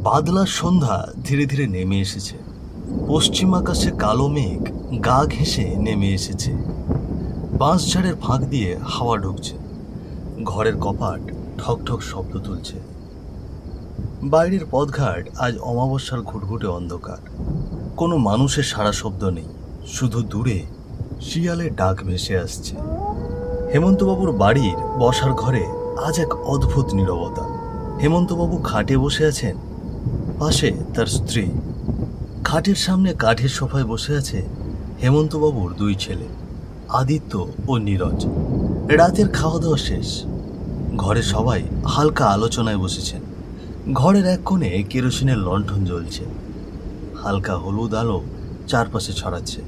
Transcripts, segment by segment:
বাদলার সন্ধ্যা ধীরে ধীরে নেমে এসেছে। পশ্চিম আকাশে কালো মেঘ গা ঘেঁষে নেমে এসেছে। বাঁশঝাড়ের ফাঁক দিয়ে হাওয়া ঢুকছে। ঘরের কপাট ঠক ঠক শব্দ তুলছে। বাইরের পথঘাট আজ অমাবস্যার ঘুটঘুটে অন্ধকার। কোনো মানুষের সারা শব্দ নেই, শুধু দূরে শিয়ালের ডাক ভেসে আসছে। হেমন্তবাবুর বাড়ির বসার ঘরে আজ এক অদ্ভুত নীরবতা। হেমন্তবাবু খাটে বসে আছেন, পাশে তার স্ত্রী। খাটের সামনে কাঠের সোফায় বসে আছে হেমন্তবাবুর দুই ছেলে, আদিত্য ও নীরজ। রাতের খাওয়া দাওয়া শেষ। ঘরে সবাই হালকা আলোচনায় বসেছেন। ঘরের এক কোণে কেরোসিনের লণ্ঠন জ্বলছে। হালকা হলুদ আলো চারপাশে ছড়াচ্ছে।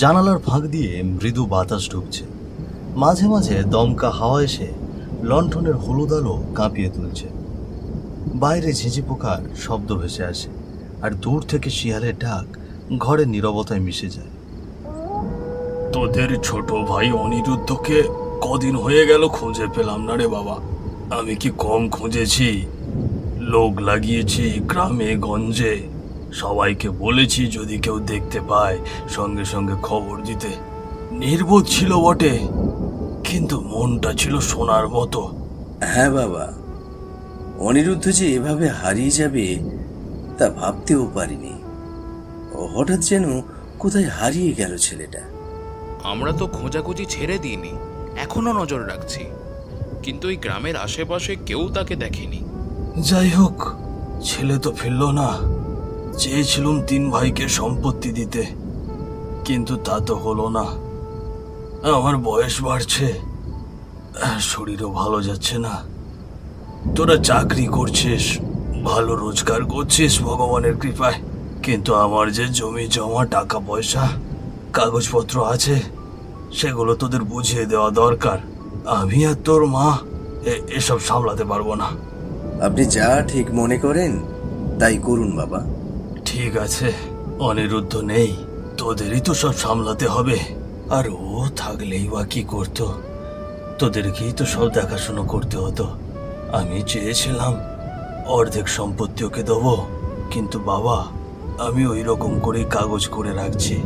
জানালার ফাঁক দিয়ে মৃদু বাতাস ঢুকছে। মাঝে মাঝে দমকা হাওয়া এসে লণ্ঠনের হলুদ আলো কাঁপিয়ে তুলছে। বাইরে ঝিঁঝি পোকার শব্দ ভেসে আসে, আর দূর থেকে শিয়ালের ডাক ঘরের নীরবতায় মিশে যায়। তোদের ছোট ভাই অনিরুদ্ধকে কদিন হয়ে গেল খুঁজে পেলাম না রে বাবা। আমি কি কম খুঁজেছি? লোক লাগিয়েছি গ্রামে গঞ্জে, সবাইকে বলেছি যদি কেউ দেখতে পায় সঙ্গে সঙ্গে খবর দিতে। নির্বোধ ছিল বটে, কিন্তু মনটা ছিল সোনার মতো। হ্যাঁ বাবা, অনিরুদ্ধ যে এভাবে হারিয়ে যাবে তা ভাবতেও পারিনি। হঠাৎ যেন কোথায় হারিয়ে গেল ছেলেটা। আমরা তো খোঁজাখুঁজি ছেড়ে দিইনি, এখনো নজর রাখছি, কিন্তু এই গ্রামের আশেপাশে কেউ তাকে দেখেনি। যাই হোক, ছেলে তো ফিরল না। চেয়েছিলুম 3 ভাইকে সম্পত্তি দিতে, কিন্তু তা তো হলো না। আমার বয়স বাড়ছে, শরীরও ভালো যাচ্ছে না। তোরা চাকরি করছিস, ভালো রোজগার করছিস ভগবানের কৃপায়, কিন্তু আমার যে জমি জমা টাকা পয়সা কাগজপত্র আছে, সেগুলো তোদের বুঝিয়ে দেওয়া দরকার। আমি আর তোর মা এসব সামলাতে পারবো না। আপনি যা ঠিক মনে করেন তাই করুন বাবা। ঠিক আছে, অনিরুদ্ধ নেই, তোদেরই তো সব সামলাতে হবে। আর ও থাকলেই বা কি করতো? তোদেরকেই তো সব দেখাশুনো করতে হতো। আমি চেয়েছিলাম অর্ধেক সম্পত্তি ওকে দেবো, কিন্তু বাবা, আমি ওই রকম করেই কাগজ করে রাখছি।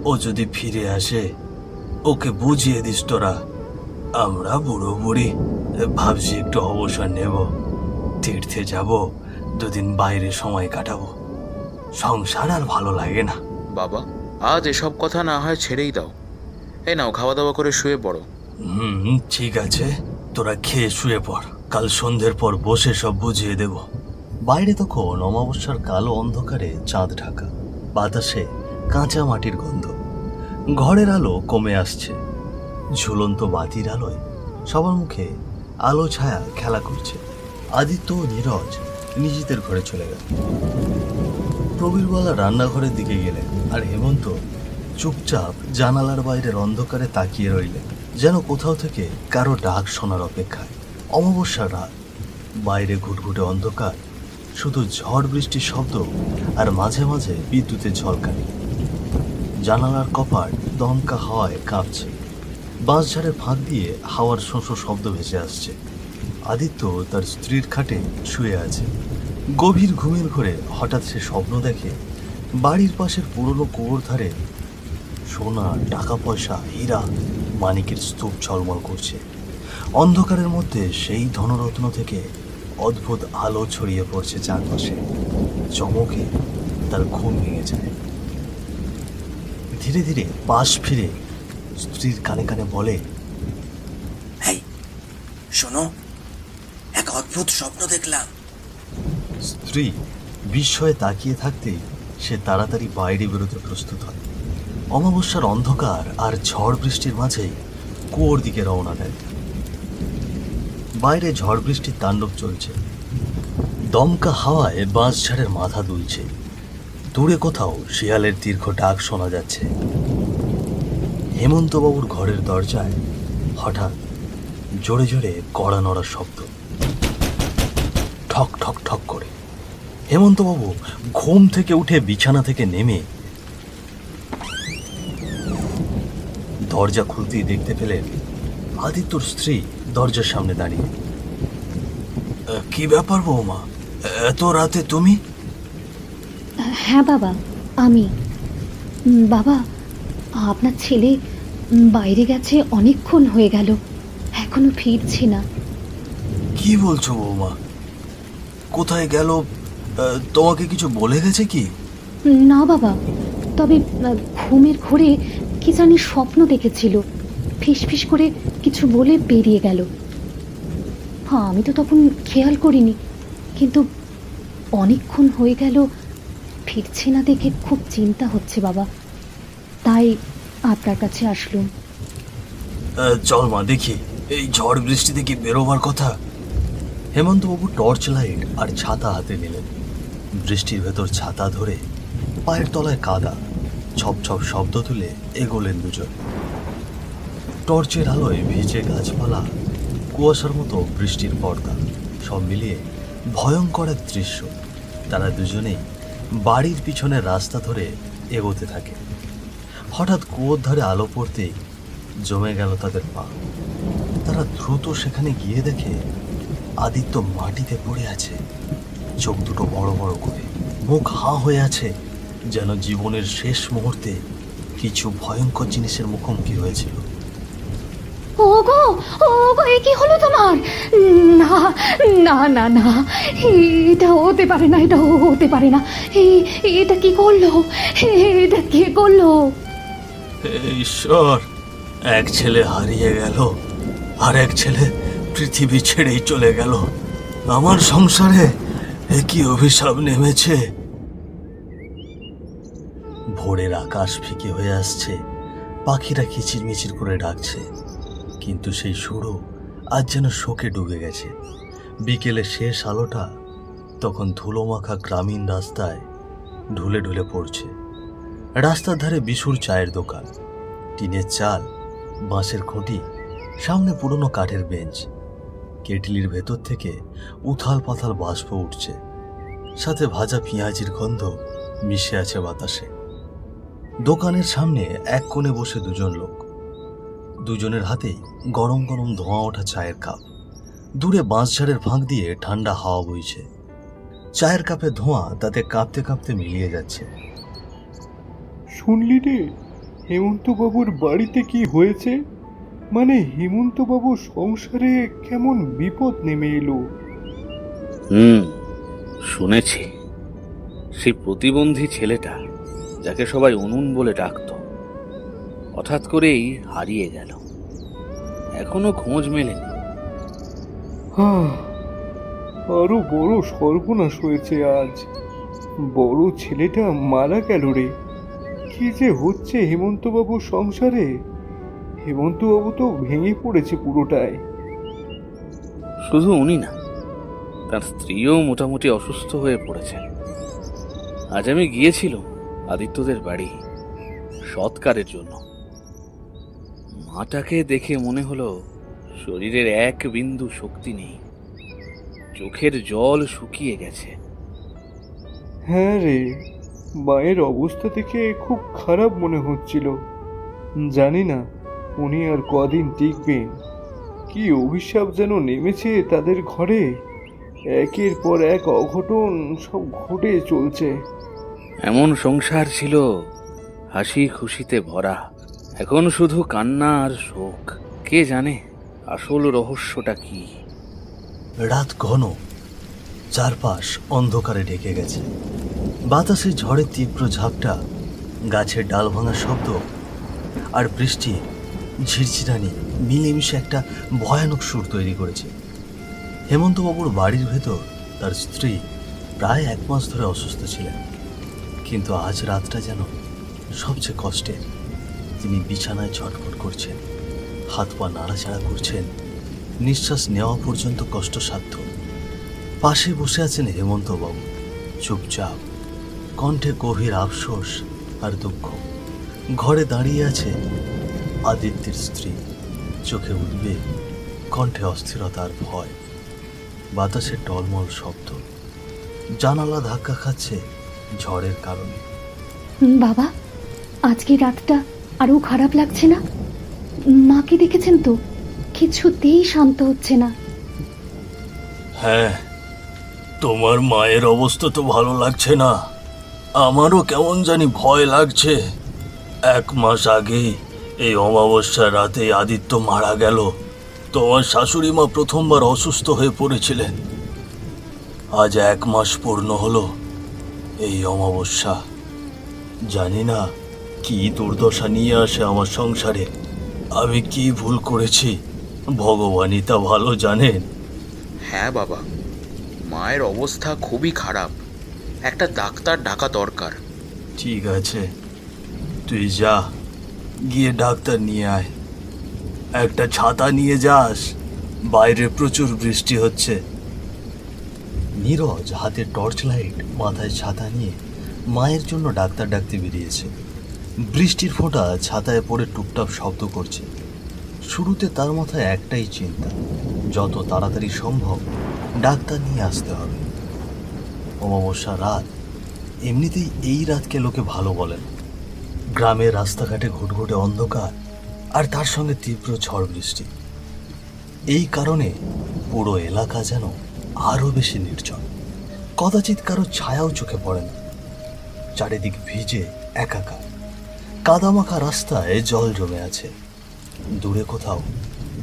ও যদি ফিরে আসে ওকে বুঝিয়ে দিস তোরা। আমরা বুড়ো বুড়ি ভাবছি একটু অবসর নেব, তীর্থে যাব, 2 দিন বাইরে সময় কাটাবো। সংসার আর ভালো লাগে না। বাবা, আজ এসব কথা না হয় ছেড়েই দাও। এই নাও, খাওয়া দাওয়া করে শুয়ে পড়ো। ঠিক আছে, তোরা খেয়ে শুয়ে পড়, কাল সন্ধ্যের পর বসে সব বুঝিয়ে দেব। বাইরে তখন অমাবস্যার কালো অন্ধকারে চাঁদ ঢাকা। বাতাসে কাঁচা মাটির গন্ধ। ঘরের আলো কমে আসছে। ঝুলন্ত বাতির আলোয় সবার মুখে আলো ছায়া খেলা করছে। আদিত্য ও নীরজ নিজেদের ঘরে চলে গেল। প্রবীরবালা রান্নাঘরের দিকে গেলেন, আর হেমন্ত চুপচাপ জানালার বাইরের অন্ধকারে তাকিয়ে রইলেন, যেন কোথাও থেকে কারো ডাক শোনার অপেক্ষায়। অমাবস্যার রাত, বাইরে ঘুটঘুটে অন্ধকার, শুধু ঝড় বৃষ্টির শব্দ আর মাঝে মাঝে বিদ্যুতের ঝলকানি। জানালার কপাট দমকা হাওয়ায় কাঁপছে। বাঁশঝাড়ের ফাঁক দিয়ে হাওয়ার শোঁ শব্দ ভেসে আসছে। আদিত্য তার স্ত্রীর খাটে শুয়ে আছে। গভীর ঘুমের ঘরে হঠাৎ সে স্বপ্ন দেখে বাড়ির পাশের পুরনো কুয়োর ধারে সোনা, টাকা পয়সা, হীরা, মানিকের স্তূপ ঝলমল করছে। অন্ধকারের মধ্যে সেই ধনরত্ন থেকে অদ্ভুত আলো ছড়িয়ে পড়ছে চারপাশে। চমকে তার ঘুম ভেঙে যায়। ধীরে ধীরে পাশ ফিরে স্ত্রীর কানে কানে বলে, এই শোনো, এক অদ্ভুত স্বপ্ন দেখলাম। স্ত্রী বিস্ময়ে তাকিয়ে থাকতেই সে তাড়াতাড়ি বাইরে বেরোতে প্রস্তুত হয়। অমাবস্যার অন্ধকার আর ঝড় বৃষ্টির মাঝেই কুয়োর দিকে রওনা দেয়। বাইরে ঝড় বৃষ্টির তাণ্ডব চলছে। দমকা হাওয়ায় বাঁশঝাড়ের মাথা দুলছে। দূরে কোথাও শিয়ালের দীর্ঘ ডাক শোনা যাচ্ছে। হেমন্তবাবুর ঘরের দরজায় হঠাৎ জোরে জোরে কড়া নড়ার শব্দ, ঠক ঠক ঠক করে। হেমন্তবাবু ঘুম থেকে উঠে বিছানা থেকে নেমে দরজা খুলতেই দেখতে পেলেন আদিত্যর স্ত্রী দরজার সামনে দাঁড়িয়ে। কি ব্যাপার বৌমা, এত রাতে তুমি? হ্যাঁ বাবা, আমি। বাবা, আপনার ছেলে বাইরে গেছে, অনেকক্ষণ হয়ে গেল, এখনো ফিরছে না। কি বলছো বৌমা? কোথায় গেল? তোমাকে কিছু বলে গেছে কি? না বাবা, তবে ঘুমের ঘোরে কি জানি স্বপ্ন দেখেছিল, ফিসফিস করে কিছু বলে বেরিয়ে গেল। হ্যাঁ, আমি তো তখন খেয়াল করিনি, কিন্তু অনেকক্ষণ হয়ে গেল ফিরছে না দেখে খুব চিন্তা হচ্ছে বাবা, তাই আপনার কাছে আসলুম। চল মা দেখি, এই ঝড় বৃষ্টিতে কি বেরোবার কথা। হেমন্তবাবু টর্চ লাইট আর ছাতা হাতে নিলেন। বৃষ্টির ভেতর ছাতা ধরে পায়ের তলায় কাদা, ছপ ছপ শব্দ তুলে এগোলেন দুজন। টর্চের আলোয় ভিজে গাছপালা, কুয়াশার মতো বৃষ্টির পর্দা, সব মিলিয়ে ভয়ঙ্কর এক দৃশ্য। তারা দুজনেই বাড়ির পিছনের রাস্তা ধরে এগোতে থাকে। হঠাৎ কুয়োর ধারে আলো পড়তেই জমে গেল তাদের পা। তারা দ্রুত সেখানে গিয়ে দেখে আদিত্য মাটিতে পড়ে আছে, চোখ দুটো বড় বড় করে, মুখ হাঁ হয়ে আছে, যেন জীবনের শেষ মুহূর্তে কিছু ভয়ঙ্কর জিনিসের মুখোমুখি হয়েছিল। ওগো, ওগো, এ কি হলো তোমার? না না না না, এটা হতে পারে না, এটা হতে পারে না। এটা কি করলো? এটা কে করলো? হে ঈশ্বর, এক ছেলে হারিয়ে গেল, আর এক ছেলে পৃথিবী ছেড়েই চলে গেল। আমার সংসারে এ কি অভিশাপ নেমেছে। ভোরের আকাশ ফিকে হয়ে আসছে, পাখিরা কিচিরমিচির করে ডাকছে, কিন্তু সেই সুরও আজ যেন শোকে ডুবে গেছে। বিকেলে শেষ আলোটা তখন ধুলোমাখা গ্রামীণ রাস্তায় ঢুলে ঢুলে পড়ছে। রাস্তার ধারে বিশুর চায়ের দোকান, টিনের চাল, বাঁশের খুঁটি, সামনে পুরনো কাঠের বেঞ্চ। কেটলির ভেতর থেকে উথাল পাথাল বাষ্প উঠছে, সাথে ভাজা পেঁয়াজির গন্ধ মিশে আছে বাতাসে। দোকানের সামনে এক কোণে বসে দুজন লোক, দুজনের হাতেই গরম গরম ধোঁয়া ওঠা চায়ের কাপ। দূরে বাঁশঝাড়ের ফাঁক দিয়ে ঠান্ডা হাওয়া বইছে, চায়ের কাপে ধোঁয়া তাতে কাঁপতে কাঁপতে মিলিয়ে যাচ্ছে। শুনলি রে, হেমন্তবাবুর বাড়িতে কি হয়েছে? মানে হেমন্তবাবুর সংসারে কেমন বিপদ নেমে এলো। শুনেছি। সেই প্রতিবন্ধী ছেলেটা, যাকে সবাই উনুন বলে ডাকতো, হঠাৎ করেই হারিয়ে গেল, এখনো খোঁজ মেলেনি। আরো বড় সর্বনাশ হয়েছে আজ। বড় ছেলেটা মারা গেল রে। কি যে হচ্ছে হেমন্তবাবুর সংসারে। হেমন্তবাবু তো ভেঙে পড়েছে পুরোটাই। শুধু উনি না, তার স্ত্রীও মোটামুটি অসুস্থ হয়ে পড়েছেন। আজ আমি গিয়েছিলাম আদিত্যদের বাড়ি সৎকারের জন্য। মাটাকে দেখে মনে হলো শরীরের এক বিন্দু শক্তি নেই, চোখের জল শুকিয়ে গেছে। হ্যাঁ রে, মায়ের অবস্থা দেখে খুব খারাপ মনে হচ্ছিল। জানি না উনি আর কদিন টিকবেন। কি অভিশাপ যেন নেমেছে তাদের ঘরে। একের পর এক অঘটন সব ঘটে চলছে। এমন সংসার ছিল হাসি খুশিতে ভরা, এখন শুধু কান্না আর শোক। কে জানে আসল রহস্যটা কি। রাত ঘন, চারপাশ অন্ধকারে ঢেকে গেছে। বাতাসে ঝড়ের তীব্র ঝাপটা, গাছের ডাল ভাঙার শব্দ আর বৃষ্টি ঝিরঝিরানি মিলেমিশে একটা ভয়ানক সুর তৈরি করেছে। হেমন্তবাবুর বাড়ির ভেতর তার স্ত্রী প্রায় 1 মাস ধরে অসুস্থ ছিলেন, কিন্তু আজ রাতটা যেন সবচেয়ে কষ্টের। তিনি বিছানায় ছটফট করছেন, হাত পা নাড়াচাড়া করছেন, নিঃশ্বাস নেওয়া পর্যন্ত কষ্টসাধ্য। পাশে বসে আছেন হেমন্তবাবু, চুপচাপ, কণ্ঠে গভীর আফসোস আর দুঃখ। ঘরে দাঁড়িয়ে আছে আদিত্যের স্ত্রী, চোখে উদ্বেগ, কণ্ঠে অস্থিরতা আর ভয়। বাতাসে টলমল শব্দ, জানালা ধাক্কা খাচ্ছে ঝড়ের কারণে। বাবা, আজকে রাতটা আরো খারাপ লাগছে না? মাকে দেখেছেন তো, কিছুতেই শান্ত হচ্ছে না। হ্যাঁ, তোমার মায়ের অবস্থা তো ভালো লাগছে না। আমারও কেমন জানি ভয় লাগছে। 1 মাস আগেই এই অমাবস্যার রাতে আদিত্য মারা গেল। তোমার শাশুড়ি মা প্রথমবার অসুস্থ হয়ে পড়েছিলেন। আজ 1 মাস পূর্ণ হলো এই অমাবস্যা। জানি না কি দুর্দশা নিয়ে আসে আমার সংসারে। আমি কি ভুল করেছি ভগবানই তা ভালো জানেন। হ্যাঁ বাবা, মায়ের অবস্থা খুবই খারাপ। একটা ডাক্তার ডাকা দরকার। ঠিক আছে, তুই যা, গিয়ে ডাক্তার নিয়ে আয়। একটা ছাতা নিয়ে যাস, বাইরে প্রচুর বৃষ্টি হচ্ছে। নীরজ হাতে টর্চ লাইট, মাথায় ছাতা নিয়ে মায়ের জন্য ডাক্তার ডাকতে বেরিয়েছে। বৃষ্টির ফোঁটা ছাতায় পড়ে টুপটাপ শব্দ করছে। শুরুতে তার মাথায় একটাই চিন্তা, যত তাড়াতাড়ি সম্ভব ডাক্তার নিয়ে আসতে হবে। অমাবস্যা রাত, এমনিতেই এই রাতকে লোকে ভালো বলে না। গ্রামের রাস্তাঘাটে ঘুটঘুটে অন্ধকার, আর তার সঙ্গে তীব্র ঝড় বৃষ্টি। এই কারণে পুরো এলাকা যেন আরো বেশি নির্জন। কদাচিৎ কারো ছায়াও চোখে পড়ে না। চারিদিক ভিজে একাকার, কাদামাখা রাস্তায় জল জমে আছে। দূরে কোথাও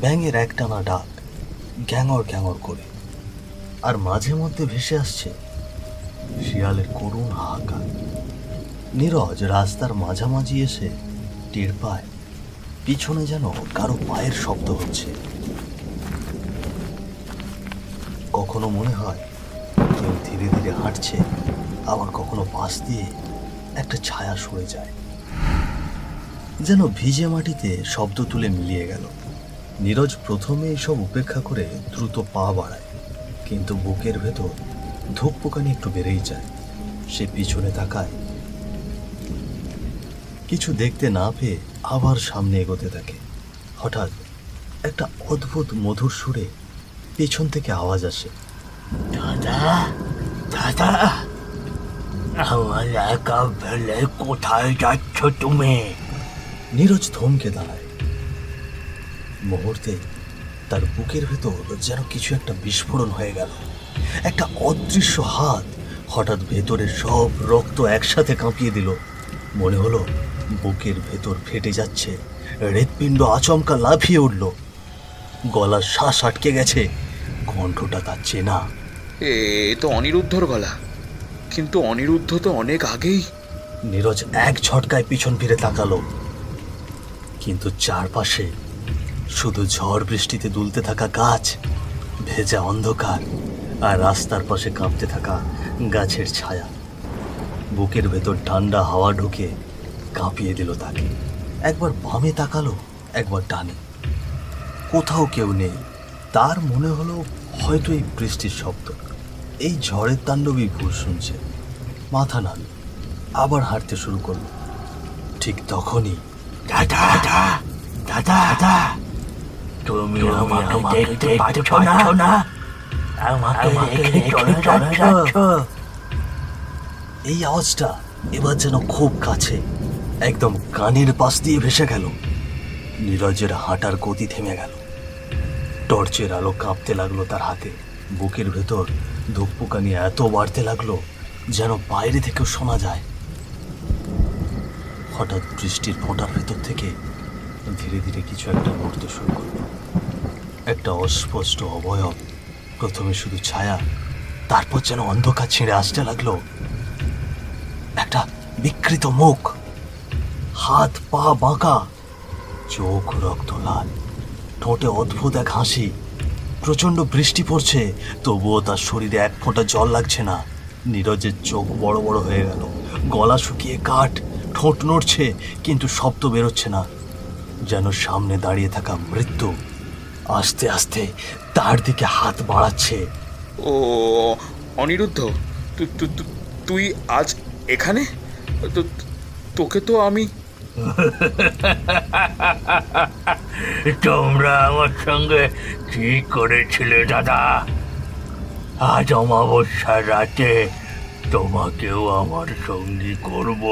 ব্যাঙের একটানা ডাক, গ্যাঙর গ্যাঙর করে। আর মাঝে মধ্যে ভেসে আসছে শিয়ালের করুণ হাহাকার। নীরজ রাস্তার মাঝামাঝি এসে টের পায় পিছনে যেন কারো পায়ের শব্দ হচ্ছে। কখনো মনে হয় কেউ ধীরে ধীরে হাঁটছে, আবার কখনো পাশ দিয়ে একটা ছায়া সরে যায়, যেন ভিজে মাটিতে শব্দ তুলে মিলিয়ে গেল। নীরজ প্রথমে এইসব উপেক্ষা করে দ্রুত পা বাড়ায়, কিন্তু বুকের ভেতর ধুকপুকানি একটু বেড়েই যায়। সে পিছনে তাকায়, কিছু দেখতে না পেয়ে আবার সামনে এগোতে থাকে। হঠাৎ একটা অদ্ভুত মধুর সুরে পেছন থেকে আওয়াজ আসে, দাদা দাদা, আমার একা ফেলে কোথায় যাচ্ছ তুমি? নীরজ থমকে দাঁড়ায়। মুহূর্তে তার বুকের ভেতর যেন কিছু একটা বিস্ফোরণ হয়ে গেল। একটা অদৃশ্য হাত হঠাৎ ভেতরের সব রক্ত একসাথে কাঁপিয়ে দিল। মনে হলো বুকের ভেতর ফেটে যাচ্ছে, হৃৎপিণ্ড আচমকা লাফিয়ে উঠল। গলার শ্বাস আটকে গেছে, কণ্ঠটা তার চেনা। এ তো অনিরুদ্ধর গলা, কিন্তু অনিরুদ্ধ তো অনেক আগেই। নীরজ এক ঝটকায় পিছন ফিরে তাকালো, কিন্তু চারপাশে শুধু ঝড় বৃষ্টিতে দুলতে থাকা গাছ, ভেজা অন্ধকার, আর রাস্তার পাশে কাঁপতে থাকা গাছের ছায়া। বুকের ভেতর ঠান্ডা হাওয়া ঢুকে কাঁপিয়ে দিল তাকে। একবার বামে তাকালো, একবার ডানে, কোথাও কেউ নেই। তার মনে হলো হয়তো এই বৃষ্টির শব্দ, এই ঝড়ের তাণ্ডবই ভুল শুনছে। মাথা নাড়ল, আবার হাঁটতে শুরু করলো। ঠিক তখনই, দাদা দাদা দাদা, তুমি আমাকে দেখতে পাচ্ছ না? আমাকে রেখে চলে যাচ্ছ? এই আওয়াজটা এবার যেন খুব কাছে, একদম কানের পাশ দিয়ে ভেসে গেল। নীরজের হাঁটার গতি থেমে গেল। টর্চের আলো কাঁপতে লাগলো তার হাতে। বুকের ভেতর ধুকপুকানি এত বাড়তে লাগলো যেন বাইরে থেকেও শোনা যায়। হঠাৎ বৃষ্টির ফোঁটার ভেতর থেকে ধীরে ধীরে কিছু একটা নড়তে শুরু করলো। একটা অস্পষ্ট অবয়ব, প্রথমে শুধু ছায়া, তারপর যেন অন্ধকার ছিঁড়ে আসতে লাগলো। একটা বিকৃত মুখ, হাত পা বাঁকা, চোখ রক্ত লাল, ঠোঁটে অদ্ভুত এক হাসি। প্রচন্ড বৃষ্টি পড়ছে, তবুও তার শরীরে এক ফোঁটা জল লাগছে না। নীরজের চোখ বড় বড় হয়ে গেল, গলা শুকিয়ে কাঠ, ঠোঁট নড়ছে কিন্তু শব্দ বেরোচ্ছে না। যেন সামনে দাঁড়িয়ে থাকা মৃত্যু আস্তে আস্তে তার দিকে হাত বাড়াচ্ছে। ও অনিরুদ্ধ, তুই আজ এখানে? তোকে তো আমি... তোমরা আমার সঙ্গে কি করেছিলে দাদা? আজ অমাবস্যার রাতে তোমাকেও আমার সঙ্গী করব।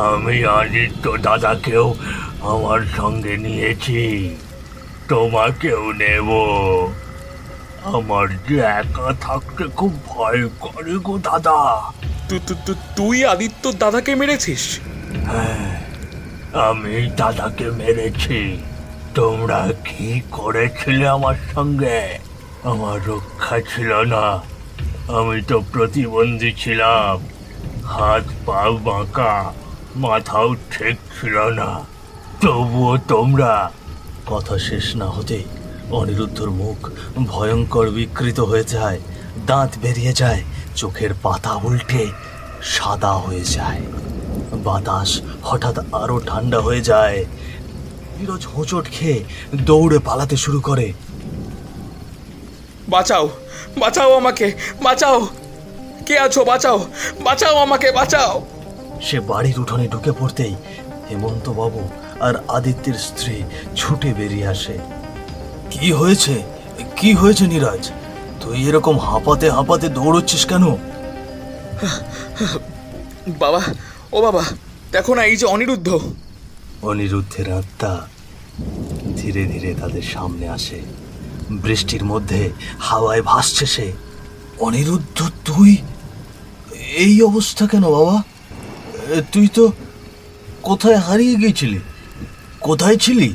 আমি আদিত্য দাদাকেও আমার সঙ্গে নিয়েছি, তোমাকেও নেব। আমার যে একা থাকতে খুব ভয় করে গো দাদা। তুই আদিত্যর দাদাকে মেরেছিস? হ্যাঁ, আমি দাদাকে মেরেছি। তোমরা কি করেছিলে আমার সঙ্গে? আমার রক্ষা ছিল না, আমি তো প্রতিবন্ধী ছিলাম। হাত পা বাঁকা, মাথাও ঠিক ছিল না, তবুও তোমরা। কথা শেষ না হতেই অনিরুদ্ধর মুখ ভয়ঙ্কর বিকৃত হয়ে যায়, দাঁত বেরিয়ে যায়, চোখের পাতা উল্টে সাদা হয়ে যায়। বাতাস হঠাৎ আরো ঠান্ডা হয়ে যায়। নীরজ হোঁচট খেয়ে দৌড়ে পালাতে শুরু করে। বাঁচাও, বাঁচাও আমাকে, বাঁচাও! কে আছো? বাঁচাও, বাঁচাও আমাকে, বাঁচাও! সে বাড়ির উঠোনে ঢুকে পড়তেই হেমন্ত বাবু আর আদিত্যের স্ত্রী ছুটে বেরিয়ে আসে। কি হয়েছে, কি হয়েছে নীরজ? তুই এরকম হাঁপাতে হাঁপাতে দৌড়চ্ছিস কেন? বাবা, ও বাবা, দেখো না, এই যে অনিরুদ্ধ। অনিরুদ্ধের আত্মা ধীরে ধীরে তাদের সামনে আসে। বৃষ্টির মধ্যে হাওয়ায় ভাসছে সে। অনিরুদ্ধ, তুই এই অবস্থা কেন বাবা? তুই তো কোথায় হারিয়ে গিয়েছিলি? কোথায় ছিলি?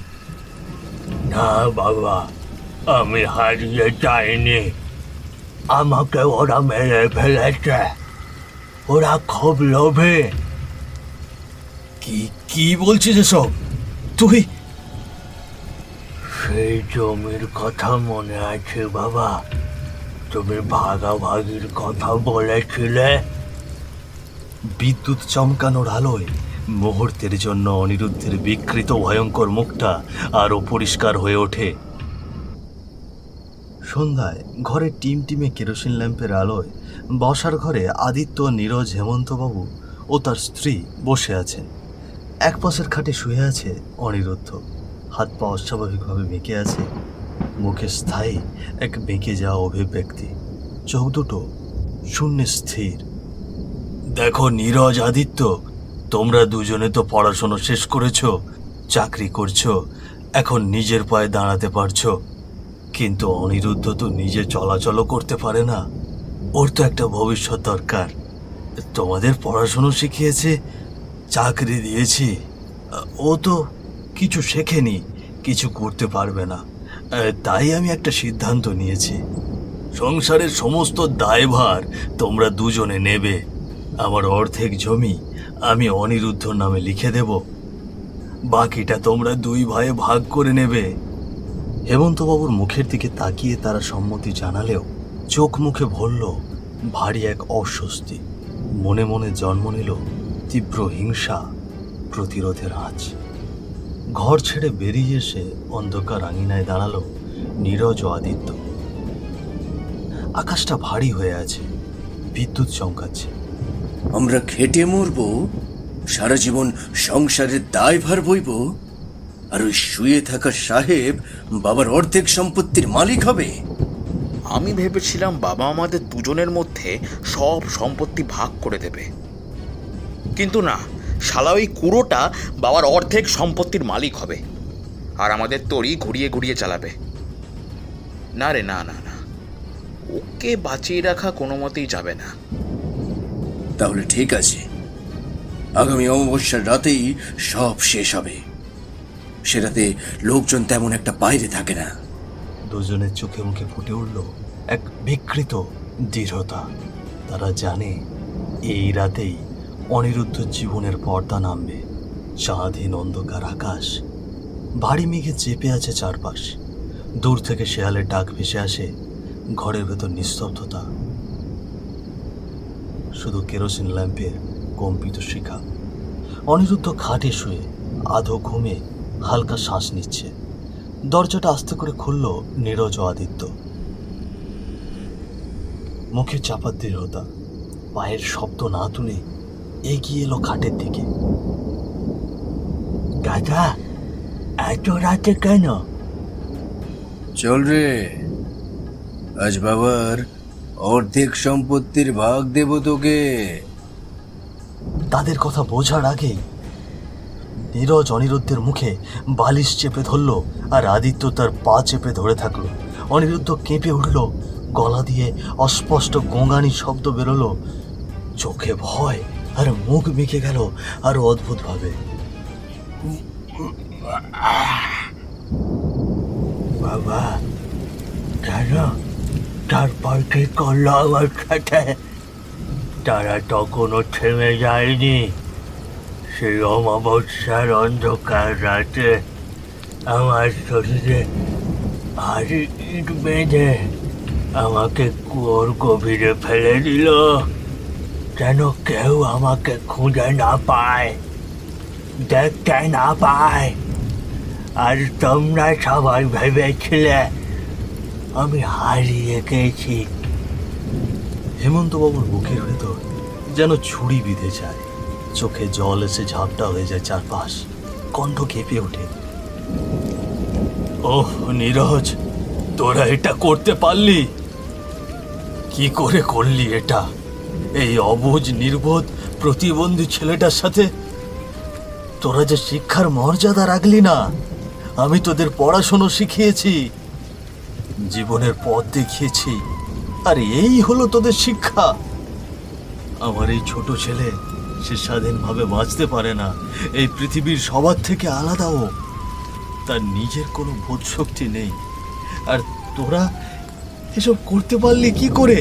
না বাবা, আমি হারিয়ে যাইনি, আমাকে ওরা মেরে ফেলেছে। ওরা খুব লোভে। কি কি বলছিস এসব? তুই? সেই জমির কথা মনে আছে বাবা? তুমি ভাগাভাগির কথা বলেছিলে। বিদ্যুৎ চমকানোর আলোয় মুহূর্তের জন্য অনিরুদ্ধের বিকৃত ভয়ঙ্কর মুখটা আরো পরিষ্কার হয়ে ওঠে। সন্ধ্যায় ঘরে টিমটিমে কেরোসিন ল্যাম্পের আলোয় বসার ঘরে আদিত্য, নীরজ, হেমন্তবাবু ও তার স্ত্রী বসে আছেন। এক পাশের খাটে শুয়ে আছে অনিরুদ্ধ। হাত পা অস্বাভাবিকভাবে বেঁকে আছে, মুখে স্থায়ী এক বেঁকে যাওয়া অভিব্যক্তি, চোখ দুটো শূন্যে স্থির। দেখো নীরজ, আদিত্য, তোমরা দুজনে তো পড়াশোনা শেষ করেছো, চাকরি করছো, এখন নিজের পায়ে দাঁড়াতে পারছো, কিন্তু অনিরুদ্ধ তো নিজে চলাচলও করতে পারে না। ওর তো একটা ভবিষ্যৎ দরকার। তোমাদের পড়াশুনো শিখিয়েছে, চাকরি দিয়েছি, ও তো কিছু শেখেনি, কিছু করতে পারবে না। তাই আমি একটা সিদ্ধান্ত নিয়েছি, সংসারের সমস্ত দায়ভার তোমরা দুজনে নেবে। আমার অর্ধেক জমি আমি অনিরুদ্ধর নামে লিখে দেব, বাকিটা তোমরা দুই ভাইয়ে ভাগ করে নেবে। হেমন্তবাবুর মুখের দিকে তাকিয়ে তারা সম্মতি জানালেও চোখ মুখে ভরল ভারী এক অস্বস্তি। মনে মনে জন্ম নিল তীব্র হিংসা, প্রতিরোধের আঁচ। ঘর ছেড়ে বেরিয়ে এসে অন্ধকার আঙিনায় দাঁড়ালো নীরজ ও আদিত্য। আকাশটা ভারী হয়ে আছে, বিদ্যুৎ চমকাচ্ছে। আমরা খেটে মরবো, সারা জীবন সংসারের দায়ভার বইব, আর ওই শুয়ে থাকা সাহেব বাবার অর্ধেক সম্পত্তির মালিক হবে। আমি ভেবেছিলাম বাবা আমাদের দুজনের মধ্যে সব সম্পত্তি ভাগ করে দেবে, কিন্তু না, শালা ওই কুড়োটা বাবার অর্ধেক সম্পত্তির মালিক হবে আর আমাদের তরি ঘুরিয়ে ঘুরিয়ে চালাবে। না রে, না না না, ওকে বাঁচিয়ে রাখা কোনো মতেই যাবে না। তাহলে ঠিক আছে, আগামী অমাবস্যার রাতেই সব শেষ হবে। সে রাতে লোকজন তেমন একটা বাইরে থাকে না। দুজনের চোখে মুখে ফুটে উঠল এক বিকৃত দৃঢ়তা। তারা জানে এই রাতেই অনিরুদ্ধ জীবনের পর্দা নামবে। চাঁদহীন অন্ধকার আকাশ, ভারী মেঘে চেপে আছে চারপাশ। দূর থেকে শেয়ালের ডাক ভেসে আসে, ঘরের ভেতর নিস্তব্ধতা, শুধু কেরোসিন ল্যাম্পের কম্পিত শিখা। অনিরুদ্ধ খাটে শুয়ে আধো ঘুমে হালকা শ্বাস নিচ্ছে। দরজাটা আস্তে করে খুলল নীরজ ও আদিত্য। মুখে চাপা দৃঢ়তা, পায়ের শব্দ না তুলে এগিয়ে এলো খাটের দিকে। দাদা, এত রাতে কেন? চল রে, আজ বাবার অর্ধেক সম্পত্তির ভাগ দেব তোকে। তাদের কথা বোঝার আগেই নীরজ অনিরুদ্ধের মুখে বালিশ চেপে ধরল, আর আদিত্য তার পা চেপে ধরে থাকলো। অনিরুদ্ধ কেঁপে উঠল, গলা দিয়ে অস্পষ্ট গোঙানি শব্দ বেরোলো। চোখে ভয় আর মুখ মেখে গেল আরো অদ্ভুতভাবে। বাবা, কেন? তারপর কি করলো আমার সাথে? তারা তখনও থেমে যায়নি। সেই অমাবস্যার অন্ধকার রাতে আমার শরীরে ভারী ইট বেঁধে আমাকে কুয়োর গভীরে ফেলে দিল, যেন কেউ আমাকে খুঁজে না পায়, দেখতে না পায়। আর তোমরা সবাই ভেবেছিলে আমি হারিয়ে গেছি। হেমন্তবাবুর বুকের ভেতর যেন ছুরি বিঁধে যায়, চোখে জল এসে ঝাপটা হয়ে যায় চারপাশ, কণ্ঠ কেঁপে ওঠে। ওহ নীরজ, তোরা এটা করতে পারলি? কি করে করলি এটা এই অবুঝ নির্বোধ প্রতিবন্ধী ছেলেটার সাথে? তোরা যে শিক্ষার মর্যাদা রাখলি না। আমি তোদের পড়াশোনা শিখিয়েছি, জীবনের পথ দেখিয়েছি, আর এই হলো তোদের শিক্ষা। আমার এই ছোট ছেলে, সে স্বাধীনভাবে বাঁচতে পারে না, এই পৃথিবীর সবার থেকে আলাদাও। তার নিজের কোনো বোধ শক্তি নেই। আর তোরা এসব করতে পারলি কি করে?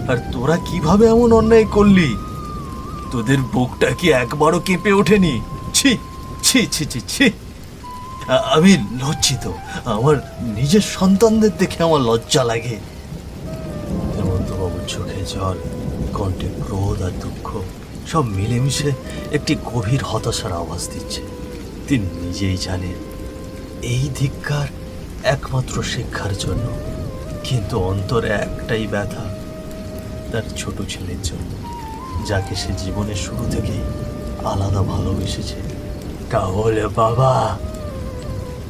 আর তোরা কিভাবে এমন অন্যায় করলি? তোদের বুকটা কি একবারও কেঁপে ওঠেনি? ছি ছি ছি ছি ছি! আমি লজ্জিত। আমার নিজের সন্তানদের দেখে আমার লজ্জা লাগে। হেমন্তবাবুর চোখে জল, কণ্ঠে ক্রোধ আর দুঃখ সব মিলেমিশে একটি গভীর হতাশার আওয়াজ দিচ্ছে। তিনি নিজেই জানেন এই ধিক্কার একমাত্র শিক্ষার জন্য, কিন্তু অন্তরে একটাই ব্যথা, তার ছোট ছেলের জন্য, যাকে সে জীবনের শুরু থেকেই আলাদা ভালোবেসেছে। তাহলে বাবা,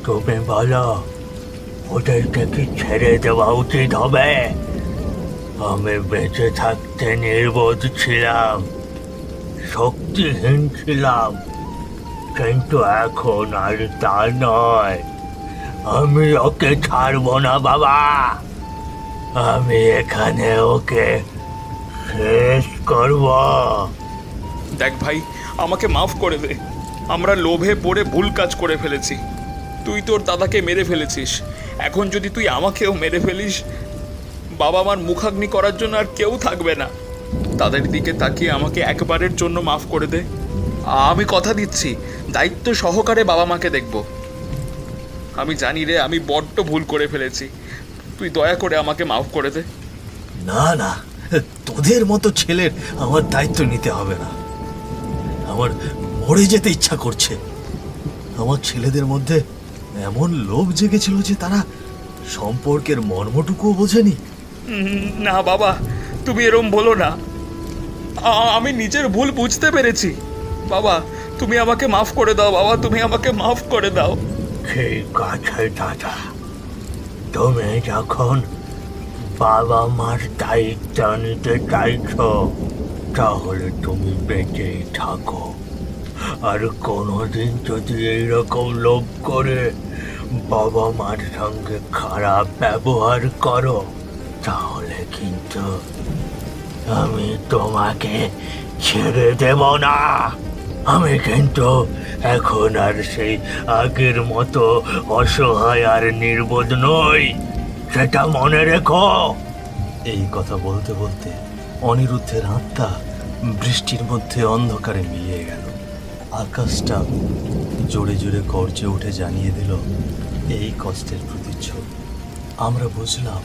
তুমি বলো, ওদেরকে কি ছেড়ে দেওয়া উচিত হবে? আমি বেঁচে থাকতে নির্বোধ ছিলাম, শক্তিহীন ছিলাম, কিন্তু এখন আর তা নয়। আমি ওকে ছাড়বো না বাবা। আমি এখানে ওকে শেষ করব। দেখ ভাই, আমাকে মাফ করে দে। আমরা লোভে পড়ে ভুল কাজ করে ফেলেছি। তুই তোর দাদাকে মেরে ফেলেছিস, এখন যদি তুই আমাকেও মেরে ফেলিস, বাবা মার মুখাগ্নি করার জন্য আর কেউ থাকবে না। তাদের দিকে তাকিয়ে আমাকে একবারের জন্য মাফ করে দে। আমি কথা দিচ্ছি, দায়িত্ব সহকারে বাবা মাকে দেখব। আমি জানি রে, আমি বড্ড ভুল করে ফেলেছি। তুই দয়া করে আমাকে মাফ করে দে। না না, তোদের মতো ছেলের আমার দায়িত্ব নিতে হবে না। আমার মরে যেতে ইচ্ছা করছে। আমার ছেলেদের মধ্যে এমন লোভ জেগেছিল যে তারা সম্পর্কের মর্মটুকুও বোঝেনি। না বাবা, তুমি এরম বলো না। আমি নিজের ভুল বুঝতে পেরেছি। বাবা, তুমি আমাকে মাফ করে দাও। বাবা, তুমি আমাকে মাফ করে দাও। ঠিক আছে দাদা, তুমি যখন বাবা মার দায়িত্ব নিতে চাইছো, তাহলে তুমি বেঁচেই থাকো। আর কোনোদিন যদি এইরকম লোভ করে বাবা মার সঙ্গে খারাপ ব্যবহার করো, তাহলে কিন্তু আমি তোমাকে ছেড়ে দেব না। আমি কিন্তু এখন আর সেই আগের মতো অসহায় আর নির্বোধ নই, সেটা মনে রেখো। এই কথা বলতে বলতে অনিরুদ্ধের আত্মা বৃষ্টির মধ্যে অন্ধকারে মিলিয়ে গেল। আকাশটা জোরে জোরে গর্জে উঠে জানিয়ে দিল এই কষ্টের প্রতিচ্ছবি। আমরা বুঝলাম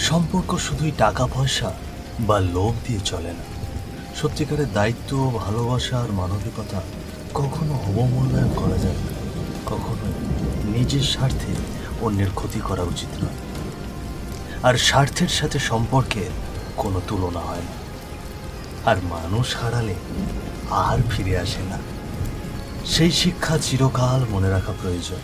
সম্পর্ক শুধুই টাকা পয়সা বা লোভ দিয়ে চলে না। সত্যিকারের দায়িত্ব, ভালোবাসা আর মানবিকতা কখনো অবমূল্যায়ন করা যায় না। কখনো নিজের স্বার্থে অন্যের ক্ষতি করা উচিত নয়। আর স্বার্থের সাথে সম্পর্কের কোনো তুলনা হয় না। আর মানুষ হারালে আর ফিরে আসে না। সেই শিক্ষা চিরকাল মনে রাখা প্রয়োজন।